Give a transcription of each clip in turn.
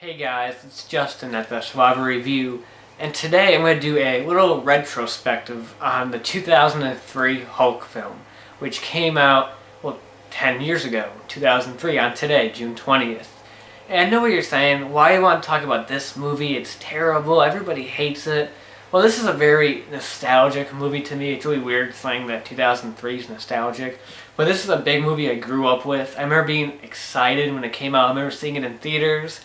Hey guys, it's Justin at the Survivor Review, and today I'm going to do a little retrospective on the 2003 Hulk film, which came out, 10 years ago, 2003, on today, June 20th. And I know what you're saying, why do you want to talk about this movie? It's terrible, everybody hates it. Well, this is a very nostalgic movie to me. It's really weird saying that 2003 is nostalgic, but this is a big movie I grew up with. I remember being excited when it came out. I remember seeing it in theaters.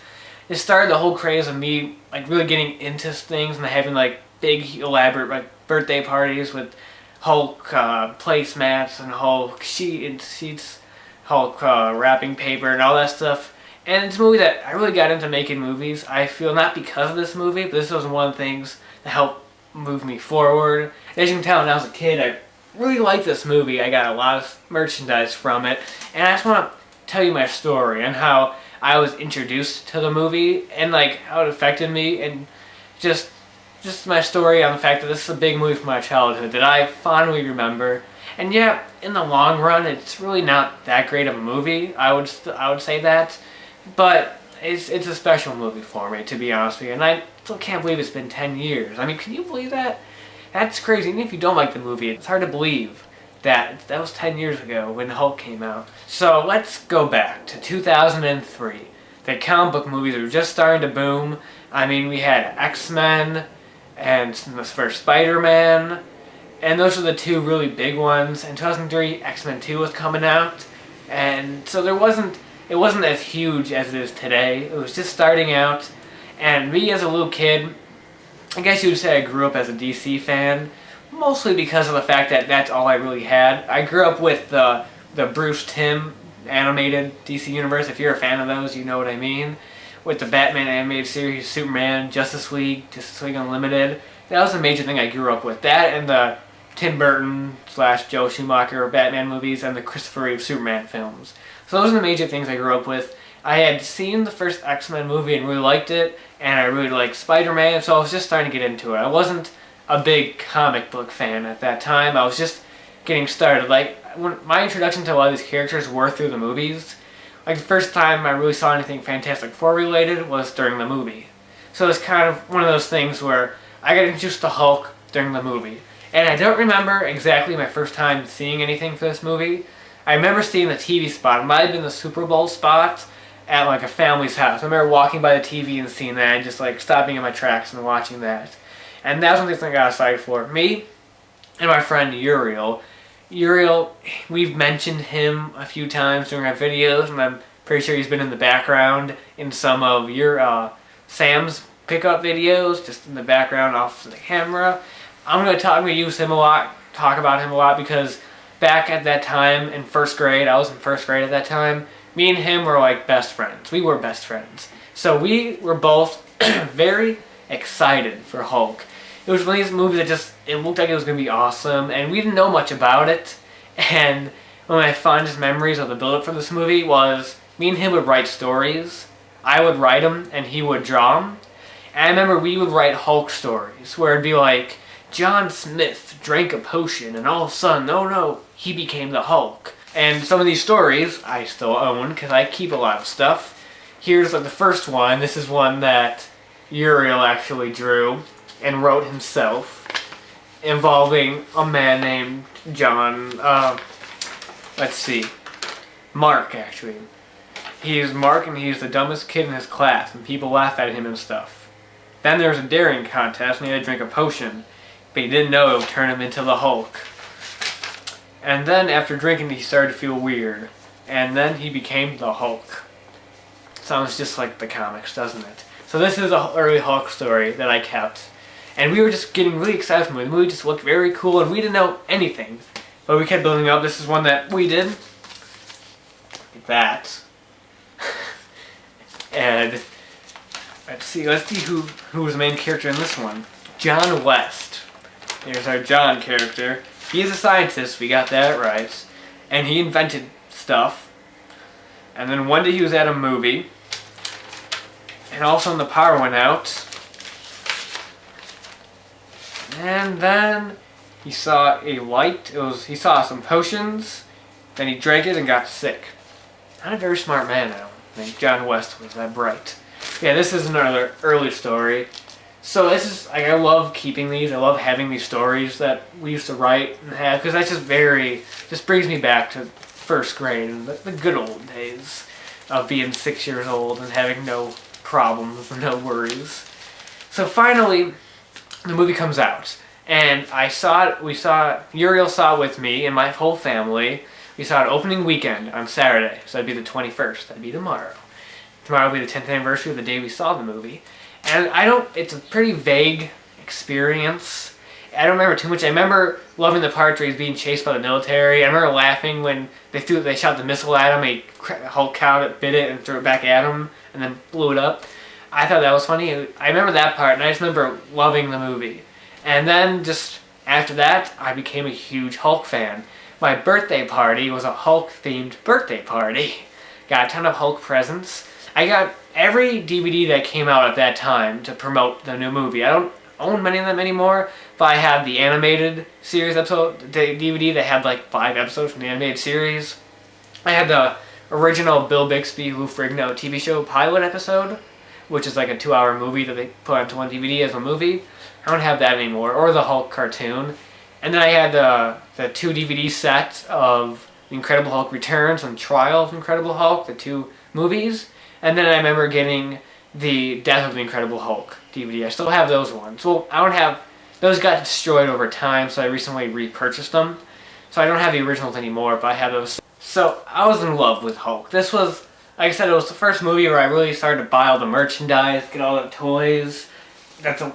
It started the whole craze of me really getting into things and having big elaborate birthday parties with Hulk placemats and Hulk sheets, Hulk wrapping paper and all that stuff. And it's a movie that I really got into making movies. I feel not because of this movie, but this was one of the things that helped move me forward. As you can tell, when I was a kid, I really liked this movie. I got a lot of merchandise from it, and I just want to tell you my story and how I was introduced to the movie and how it affected me, and just my story on the fact that this is a big movie from my childhood that I fondly remember. And yeah, in the long run, it's really not that great of a movie. I would say that, but it's a special movie for me, to be honest with you. And I still can't believe it's been 10 years. I mean, can you believe that? That's crazy. Even if you don't like the movie, it's hard to believe that was 10 years ago when Hulk came out. So let's go back to 2003. The comic book movies were just starting to boom. I mean, we had X-Men and the first Spider-Man, and those were the two really big ones. In 2003, X-Men 2 was coming out, and so it wasn't as huge as it is today. It was just starting out, and me as a little kid, I guess you would say I grew up as a DC fan, mostly because of the fact that that's all I really had. I grew up with the Bruce Timm animated DC Universe. If you're a fan of those, you know what I mean. With the Batman animated series, Superman, Justice League Unlimited. That was a major thing I grew up with. That and the Tim Burton / Joe Schumacher Batman movies and the Christopher Reeve Superman films. So those are the major things I grew up with. I had seen the first X-Men movie and really liked it, and I really liked Spider-Man, so I was just starting to get into it. I wasn't a big comic book fan at that time. I was just getting started. When my introduction to a lot of these characters were through the movies. The first time I really saw anything Fantastic Four related was during the movie. So it's kind of one of those things where I got introduced to Hulk during the movie. And I don't remember exactly my first time seeing anything for this movie. I remember seeing the TV spot. It might have been the Super Bowl spot at a family's house. I remember walking by the TV and seeing that and just stopping in my tracks and watching that. And that was one of the things I got excited for. Me and my friend Uriel, we've mentioned him a few times during our videos, and I'm pretty sure he's been in the background in some of your Sam's pickup videos, just in the background off the camera. I'm going to use him a lot, talk about him a lot, because back at that time in first grade, I was in first grade at that time, me and him were best friends. We were best friends. So we were both very excited for Hulk. It was one of these movies that it looked like it was going to be awesome, and we didn't know much about it. And one of my fondest memories of the build-up for this movie was me and him would write stories. I would write them, and he would draw them. And I remember we would write Hulk stories, where it'd be John Smith drank a potion, and all of a sudden, oh no, he became the Hulk. And some of these stories I still own, because I keep a lot of stuff. Here's the first one. This is one that Uriel actually drew and wrote himself, involving a man named John, Mark, actually. He's Mark, and he's the dumbest kid in his class, and people laugh at him and stuff. Then there's a daring contest, and he had to drink a potion, but he didn't know it would turn him into the Hulk. And then after drinking, he started to feel weird, and then he became the Hulk. Sounds just like the comics, doesn't it? So this is an early Hulk story that I kept. And we were just getting really excited for the movie. The movie just looked very cool, and we didn't know anything. But we kept building up. This is one that we did. Like that. And let's see who was the main character in this one. John West. Here's our John character. He's a scientist, we got that right. And he invented stuff. And then one day he was at a movie. And all of a sudden the power went out. And then he saw a light. He saw some potions. Then he drank it and got sick. Not a very smart man, I don't think. John West was that bright. Yeah, this is another early story. So this is, like, I love keeping these. I love having these stories that we used to write and have, because that's just brings me back to first grade and the good old days of being 6 years old and having no problems and no worries. So finally, the movie comes out, and Uriel saw it with me and my whole family. We saw it opening weekend on Saturday, so that'd be the 21st, that'd be tomorrow. Tomorrow will be the 10th anniversary of the day we saw the movie. And it's a pretty vague experience. I don't remember too much. I remember loving the part where he's being chased by the military. I remember laughing when they shot the missile at him, he Hulk out it, bit it, and threw it back at him, and then blew it up. I thought that was funny. I remember that part, and I just remember loving the movie. And then just after that, I became a huge Hulk fan. My birthday party was a Hulk-themed birthday party. Got a ton of Hulk presents. I got every DVD that came out at that time to promote the new movie. I don't own many of them anymore, but I have the animated series episode, the DVD that had like 5 episodes from the animated series. I had the original Bill Bixby, Lou Ferrigno TV show pilot episode, which is like a 2-hour movie that they put onto one DVD as a movie. I don't have that anymore, or the Hulk cartoon. And then I had the 2 DVD set of The Incredible Hulk Returns and Trial of Incredible Hulk, the 2 movies. And then I remember getting the Death of the Incredible Hulk DVD. I still have those ones. Well, I don't have... Those got destroyed over time, so I recently repurchased them. So I don't have the originals anymore, but I have those. So I was in love with Hulk. This was, like I said, it was the first movie where I really started to buy all the merchandise, get all the toys. That's a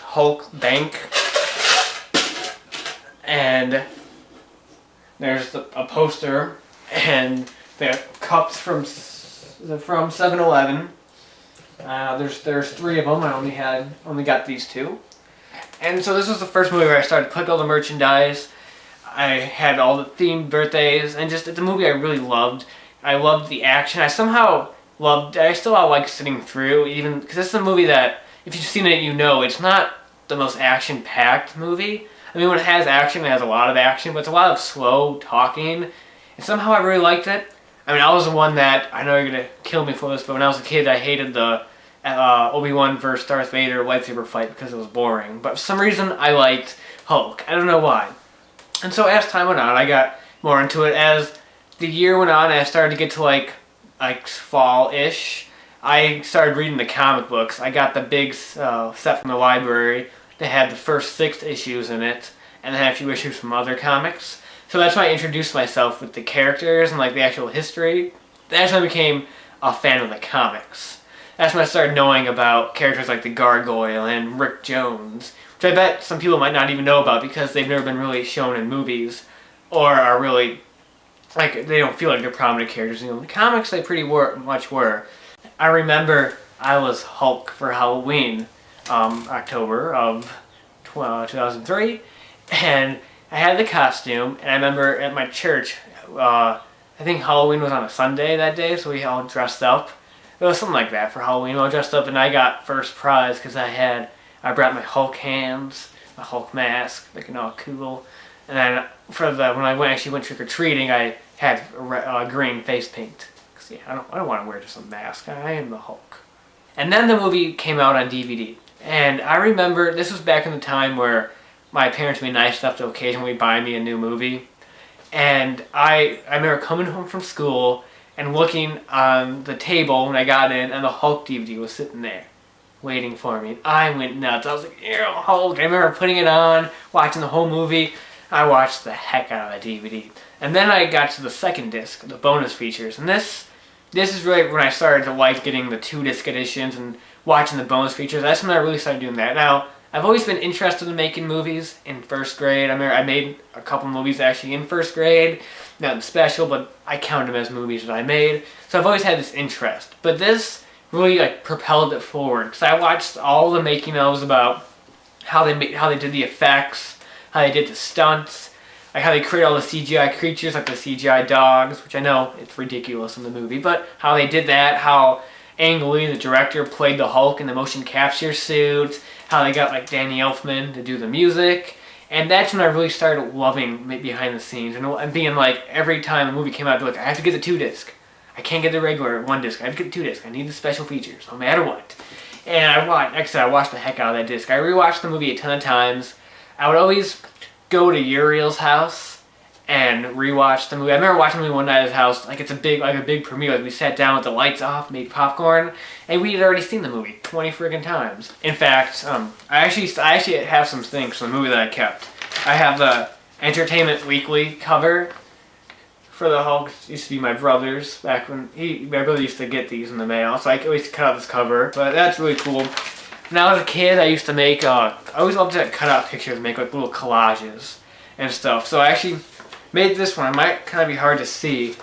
Hulk bank. And there's a poster, and the cups from 7-Eleven. There's 3 of them. I only got these 2. And so this was the first movie where I started to collect all the merchandise. I had all the themed birthdays, and just it's a movie I really loved. I loved the action. I still like sitting through, even because this is a movie that if you've seen it, you know it's not the most action-packed movie. I mean, when it has action, it has a lot of action, but it's a lot of slow talking. And somehow I really liked it. I mean, I was the one that, I know you're going to kill me for this, but when I was a kid, I hated the Obi-Wan versus Darth Vader lightsaber fight because it was boring. But for some reason, I liked Hulk. I don't know why. And so as time went on, I got more into it. As the year went on, and I started to get to like fall-ish, I started reading the comic books. I got the big set from the library. They had the first 6 issues in it, and then had a few issues from other comics. So that's when I introduced myself with the characters and like the actual history. That's when I became a fan of the comics. That's when I started knowing about characters like the Gargoyle and Rick Jones, which I bet some people might not even know about because they've never been really shown in movies, or are really, like, they don't feel like they're prominent characters. In the comics, they pretty much were. I remember I was Hulk for Halloween. October of 2003, and I had the costume, and I remember at my church, I think Halloween was on a Sunday that day, so we all dressed up. It was something like that for Halloween. We all dressed up, and I got first prize because I brought my Hulk hands, my Hulk mask, looking all cool, and then when I actually went trick-or-treating, I had green face paint. Cause yeah, I don't want to wear just a mask. I am the Hulk. And then the movie came out on DVD. And I remember, this was back in the time where my parents made nice enough to occasionally buy me a new movie. And I remember coming home from school and looking on the table when I got in, and the Hulk DVD was sitting there, waiting for me. And I went nuts. I was like, yeah, Hulk. I remember putting it on, watching the whole movie. I watched the heck out of that DVD. And then I got to the second disc, the bonus features. And this is really when I started to like getting the 2-disc editions and watching the bonus features. That's when I really started doing that. Now, I've always been interested in making movies in first grade. I mean, I made a couple movies actually in first grade. Nothing special, but I count them as movies that I made. So I've always had this interest. But this really like propelled it forward. Because I watched all the making ofs about how they did the effects, how they did the stunts, like how they create all the CGI creatures, like the CGI dogs, which I know it's ridiculous in the movie, but how they did that, how Ang Lee, the director, played the Hulk in the motion capture suit, how they got like Danny Elfman to do the music, and that's when I really started loving behind the scenes and being like, every time a movie came out, I'd be like, I have to get the 2-disc. I can't get the regular 1 disc. I have to get 2 discs. I need the special features, no matter what. And I watched the heck out of that disc. I rewatched the movie a ton of times. I would always go to Uriel's house and rewatch the movie. I remember watching the movie one night at his house, like it's a big premiere. Like we sat down with the lights off, made popcorn, and we had already seen the movie 20 friggin' times. In fact, I actually have some things from the movie that I kept. I have the Entertainment Weekly cover for the Hulk. It used to be my brother's back when my brother used to get these in the mail, so I always cut out this cover. But that's really cool. Now as a kid, I used to make, I always loved to cut out pictures and make like little collages and stuff. So I actually made this one. It might kind of be hard to see.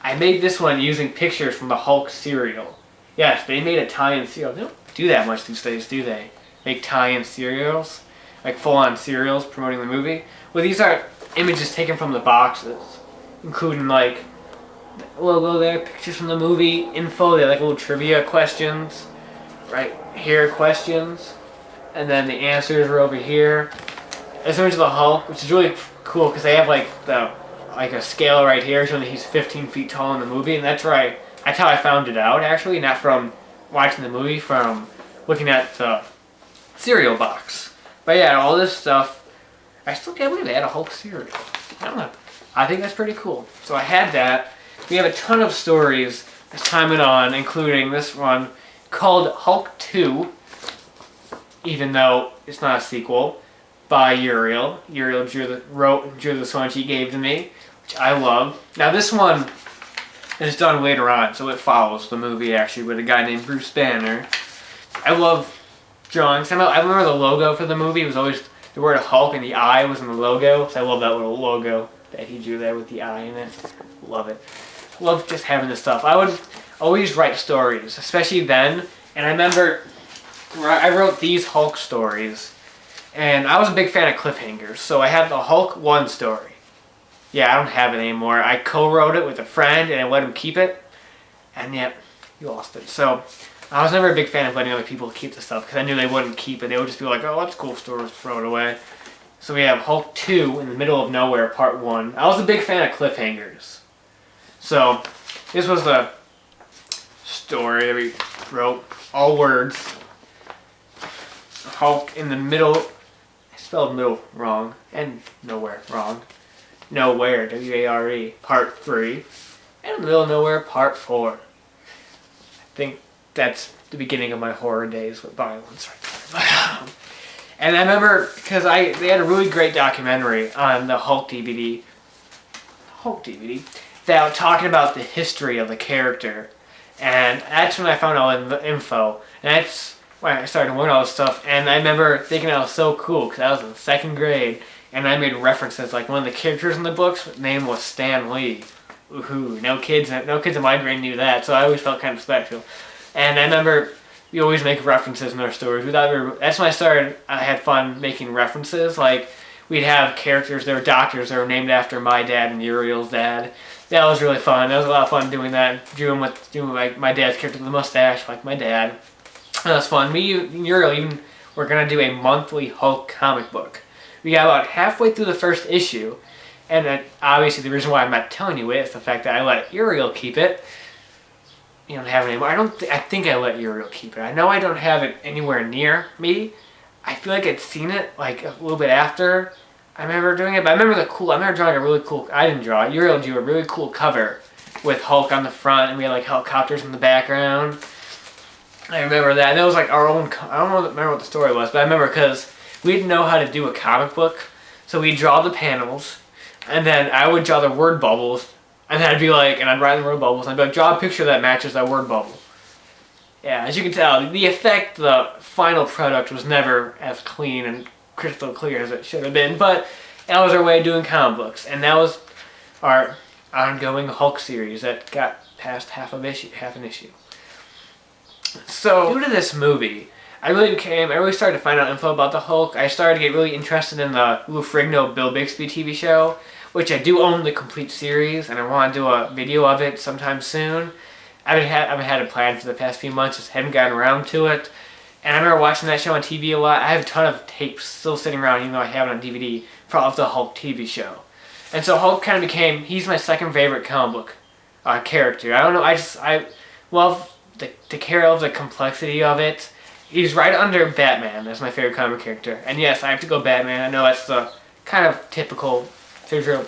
I made this one using pictures from the Hulk cereal. Yes, they made a tie-in cereal. They don't do that much these days, do they? Make tie-in cereals, like full-on cereals promoting the movie. Well, these are images taken from the boxes, including like the logo there, pictures from the movie, info. They're like little trivia questions. Right here, questions, and then the answers are over here. This image of the Hulk, which is really cool because they have like a scale right here showing that he's 15 feet tall in the movie, and that's how I found it out actually, not from watching the movie, from looking at the cereal box. But yeah, all this stuff, I still can't believe they had a Hulk cereal. I don't know. I think that's pretty cool. So I had that. We have a ton of stories this time and on, including this one called Hulk 2, even though it's not a sequel, by Uriel. Uriel wrote and drew this one she gave to me, which I love. Now this one is done later on, so it follows the movie actually with a guy named Bruce Banner. I love drawings. I remember the logo for the movie was always the word Hulk and the eye was in the logo, so I love that little logo that he drew there with the eye in it. Love it. Love just having this stuff. I would always write stories, especially then, and I remember I wrote these Hulk stories, and I was a big fan of cliffhangers, so I had the Hulk 1 story. Yeah, I don't have it anymore. I co-wrote it with a friend, and I let him keep it, and yep, he lost it. So I was never a big fan of letting other people keep the stuff, because I knew they wouldn't keep it. They would just be like, oh, that's a cool story, throw it away. So we have Hulk 2 in the middle of nowhere, part 1. I was a big fan of cliffhangers. So this was the story that we wrote, all words. Hulk in the middle, I spelled middle wrong, and nowhere wrong. Nowhere, W-A-R-E, part 3, and in the middle of nowhere, part 4. I think that's the beginning of my horror days with violence right there. And I remember, because they had a really great documentary on the Hulk DVD, that talking about the history of the character. And that's when I found all the info. And that's when I started learning all this stuff. And I remember thinking that was so cool because I was in 2nd grade. And I made references, like one of the characters in the books, name was Stan Lee. Woohoo! No kids in my grade knew that, so I always felt kind of special. And I remember we always make references in our stories. That's when I had fun making references. Like we'd have characters, they were doctors, they were named after my dad and Uriel's dad. That was really fun. That was a lot of fun doing that. Doing my dad's character with the mustache, like my dad. That was fun. Me and Uriel even were gonna do a monthly Hulk comic book. We got about halfway through the first issue, and obviously the reason why I'm not telling you it is the fact that I let Uriel keep it. You don't have it anymore. I think I let Uriel keep it. I know I don't have it anywhere near me. I feel like I'd seen it like a little bit after I remember doing it, but I remember drawing a really cool, I didn't draw it, Uriel drew a really cool cover with Hulk on the front, and we had like helicopters in the background. I remember that, and that was like our own, I don't remember what the story was, but I remember because we didn't know how to do a comic book, so we'd draw the panels, and then I would draw the word bubbles, and then I'd be like, and I'd write the word bubbles, and I'd be like, draw a picture that matches that word bubble. Yeah, as you can tell, the effect, the final product was never as clean and crystal clear as it should have been, but that was our way of doing comic books, and that was our ongoing Hulk series that got past half an issue. So, due to this movie, I really started to find out info about the Hulk. I started to get really interested in the Lou Ferrigno Bill Bixby TV show, which I do own the complete series, and I want to do a video of it sometime soon. I haven't had it planned for the past few months, just haven't gotten around to it. And I remember watching that show on TV a lot. I have a ton of tapes still sitting around, even though I have it on DVD, of the Hulk TV show. And so Hulk kind of he's my second favorite comic book character. I don't know. I love the care of the complexity of it. He's right under Batman. That's my favorite comic character. And yes, I have to go Batman. I know that's the kind of typical super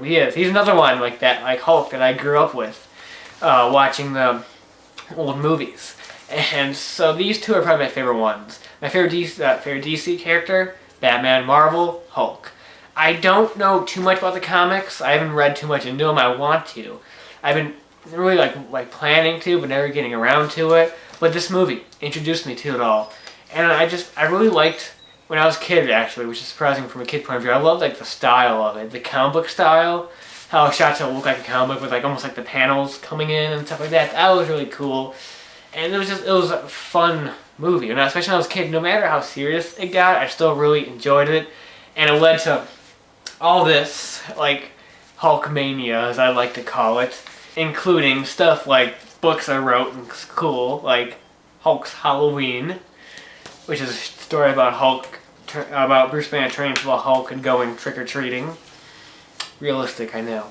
he is. He's another one like that, like Hulk, that I grew up with, watching the old movies. And so these two are probably my favorite ones. My favorite DC character, Batman. Marvel, Hulk. I don't know too much about the comics. I haven't read too much into them. I want to. I've been really like planning to, but never getting around to it. But this movie introduced me to it all, and I really liked when I was a kid, actually, which is surprising from a kid point of view. I loved like the style of it, the comic book style, how shots it look like a comic book with like almost like the panels coming in and stuff like that. That was really cool, and it was a fun movie. And especially when I was a kid, no matter how serious it got, I still really enjoyed it, and it led to all this like Hulkmania, as I like to call it, including stuff like books I wrote in school, like Hulk's Halloween, which is a story about about Bruce Banner turning into a Hulk and going trick-or-treating. Realistic, I know.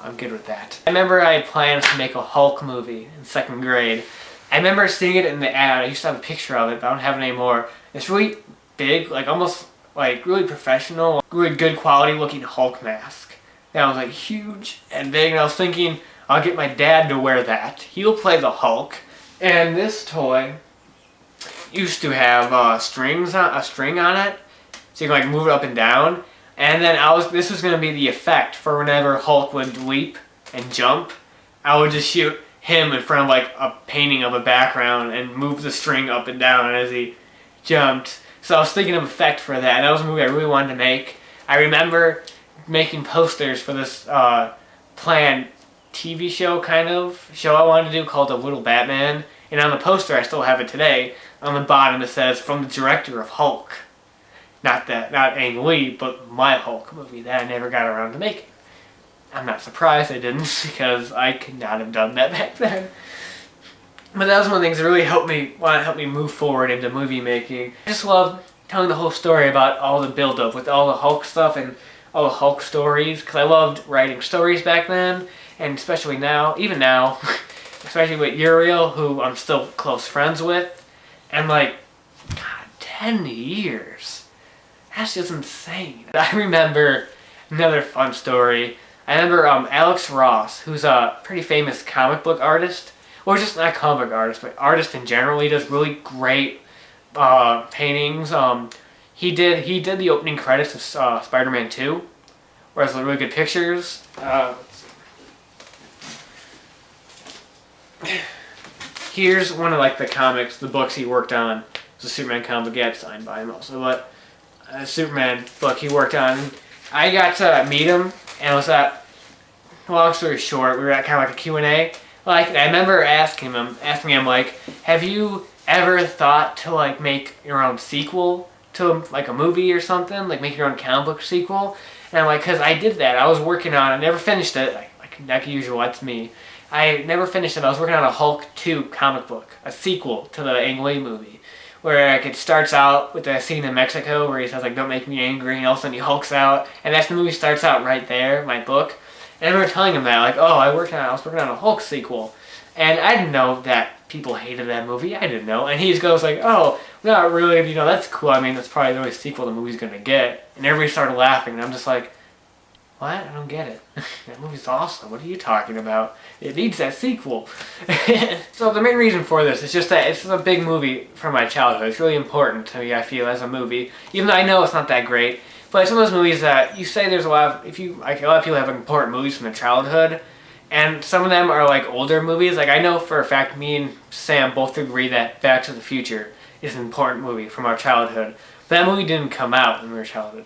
I'm good with that. I remember I had plans to make a Hulk movie in 2nd grade. I remember seeing it in the ad. I used to have a picture of it, but I don't have it anymore. It's really big, like almost like really professional, really good quality looking Hulk mask. That was like huge and big, and I was thinking, I'll get my dad to wear that. He'll play the Hulk. And this toy used to have a string on it, so you can like move it up and down. And then this was gonna be the effect for whenever Hulk would leap and jump. I would just shoot him in front of like a painting of a background and move the string up and down as he jumped. So I was thinking of effect for that. And that was a movie I really wanted to make. I remember making posters for this planned TV show kind of show I wanted to do called The Little Batman, and on the poster, I still have it today, on the bottom it says, from the director of Hulk. Not Ang Lee, but my Hulk movie that I never got around to making. I'm not surprised I didn't, because I could not have done that back then. But that was one of the things that really helped me move forward into movie making. I just love telling the whole story about all the build-up with all the Hulk stuff and all the Hulk stories, because I loved writing stories back then, and especially now, even now, especially with Uriel, who I'm still close friends with, and like, God, 10 years. That's just insane. I remember another fun story. I remember Alex Ross, who's a pretty famous comic book artist, or just not comic book artist, but artist in general. He does really great paintings. He did the opening credits of Spider-Man 2, where it's really good pictures. Here's one of like the books he worked on. It's a Superman comic book, signed by him also, but a Superman book he worked on. I got to meet him, and it was long story short, we were at kind of like a Q&A. Like, I remember asking him like, have you ever thought to like make your own sequel to like a movie or something, like make your own comic book sequel? And I'm like, because I did that. I was working on it, never finished it, like usual, that's me. I never finished it. I was working on a Hulk 2 comic book, a sequel to the Ang Lee movie, where like it starts out with a scene in Mexico where he says like, don't make me angry, and all of a sudden he hulks out, and that's the movie starts out right there, my book. And I remember telling him that, like, oh, I was working on a Hulk sequel, and I didn't know that people hated that movie. I didn't know, and he just goes like, oh, not really, that's cool. I mean, that's probably the only sequel the movie's gonna get. And everybody started laughing, and I'm just like, what? I don't get it. That movie's awesome. What are you talking about? It needs that sequel. So the main reason for this is just that it's a big movie from my childhood. It's really important to me, I feel, as a movie. Even though I know it's not that great. But it's one of those movies that you say there's a lot of, a lot of people have important movies from their childhood. And some of them are like older movies. Like I know for a fact me and Sam both agree that Back to the Future is an important movie from our childhood. But that movie didn't come out when we were childhood.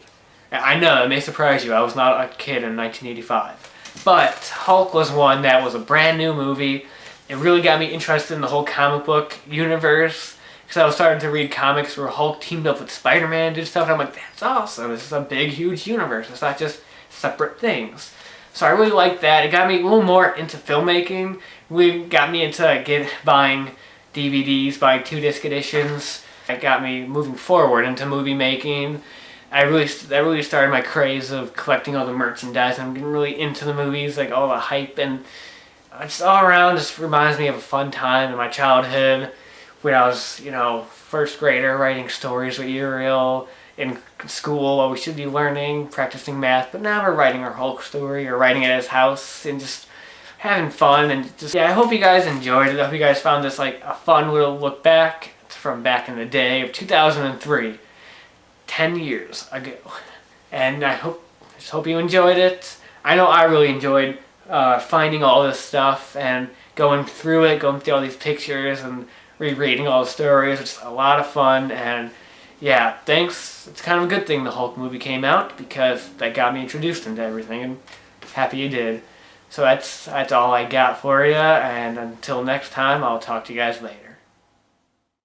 I know, it may surprise you, I was not a kid in 1985. But Hulk was one that was a brand new movie. It really got me interested in the whole comic book universe, because I was starting to read comics where Hulk teamed up with Spider-Man and did stuff, and I'm like, that's awesome, this is a big, huge universe, it's not just separate things. So I really liked that. It got me a little more into filmmaking. It really got me into buying DVDs, buying 2-disc editions. It got me moving forward into movie making. That really started my craze of collecting all the merchandise. I'm getting really into the movies, like all the hype and just all around just reminds me of a fun time in my childhood when I was, first grader writing stories with Uriel in school while we should be learning, practicing math, but now we're writing our Hulk story or writing it at his house and just having fun and just, yeah, I hope you guys enjoyed it. I hope you guys found this like a fun little look back from back in the day of 2003, 10 years ago. And I just hope you enjoyed it. I know I really enjoyed finding all this stuff and going through all these pictures and rereading all the stories. It's a lot of fun, and yeah, thanks. It's kind of a good thing the Hulk movie came out because that got me introduced into everything, and happy you did. So that's all I got for you, and until next time, I'll talk to you guys later.